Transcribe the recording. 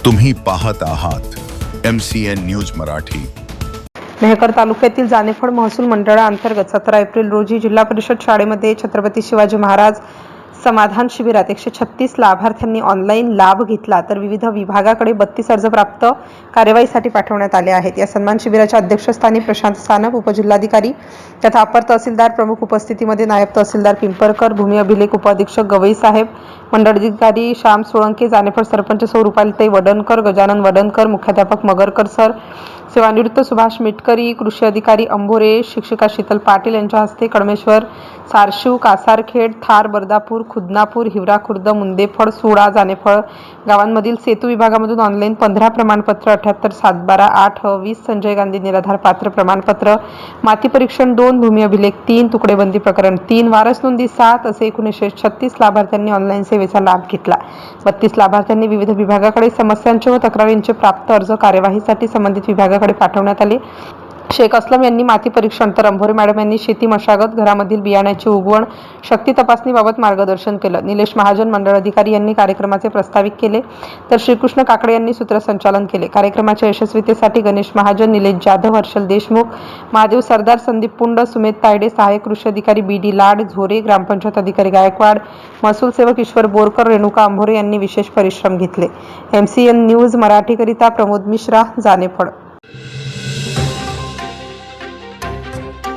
तुम्ही पाहत आहात MCN न्यूज मराठी। मेहकर तालुक्यातील जानेफळ महसूल मंडळाअंतर्गत 17 एप्रिल रोजी जिल्हा परिषद शाळेमध्ये छत्रपती शिवाजी महाराज समाधान शिबिरात 136 लाभार्थ्यांनी ऑनलाईन लाभ घेतला, तर विविध विभागाकडे 32 अर्ज प्राप्त कार्यवाहीसाठी पाठवण्यात आले आहेत। या सन्मान शिबिराच्या अध्यक्षस्थानी प्रशांत सानप, उपजिल्हाधिकारी तथा अपर तहसीलदार प्रमुख उपस्थितीमध्ये नायब तहसीलदार पिंपरकर, भूमी अभिलेख उपअधीक्षक गवई साहेब, मंडळाधिकारी श्याम सोळंके, जानेफळ सरपंच सौ रुपालीताई वडणकर, गजानन वडणकर, मुख्याध्यापक मगरकर सर, सेवानिवृत्त सुभाष मिटकरी, कृषी अधिकारी अंभोरे, शिक्षिका शीतल पाटील यांच्या हस्ते कडमेश्वर, सारशिव, कासारखेड, थार, बर्दापूर, खुदनापूर, हिवरा खुर्द, मुंदेफळ, सुळा, जानेफळ गावांमधील सेतू विभागामधून ऑनलाईन 15 प्रमाणपत्र, 78 712 8 20 संजय गांधी निराधार पात्र प्रमाणपत्र, माती परीक्षण 2, भूमी अभिलेख 3, तुकडेबंदी प्रकरण 3, वारस नोंदी 7 असे एकूण 136 लाभार्थ्यांनी ऑनलाईन सेवेचा लाभ घेतला। 32 लाभार्थ्यांनी विविध विभागाकडे समस्यांचे व तक्रारींचे प्राप्त अर्ज कार्यवाहीसाठी संबंधित विभागाकडे पाठवण्यात आले। शेख असलम यांनी माती परीक्षण, तर अंभोरे मॅडम यांनी शेती मशागत, घरामधील बियाण्याची उगवण, शक्ती तपासणीबाबत मार्गदर्शन केलं। निलेश महाजन मंडळ अधिकारी यांनी कार्यक्रमाचे प्रस्तावित केले, तर श्रीकृष्ण काकडे यांनी सूत्रसंचालन केले। कार्यक्रमाच्या यशस्वीतेसाठी गणेश महाजन, निलेश जाधव, हर्षल देशमुख, महादेव सरदार, संदीप पुंड, सुमेध तायडे, सहाय्यक कृषी अधिकारी BD लाड, झोरे, ग्रामपंचायत अधिकारी गायकवाड, महसूल सेवक ईश्वर बोरकर, रेणुका अंभोरे यांनी विशेष परिश्रम घेतले। MCN न्यूज मराठीकरिता प्रमोद मिश्रा, जानेफळ।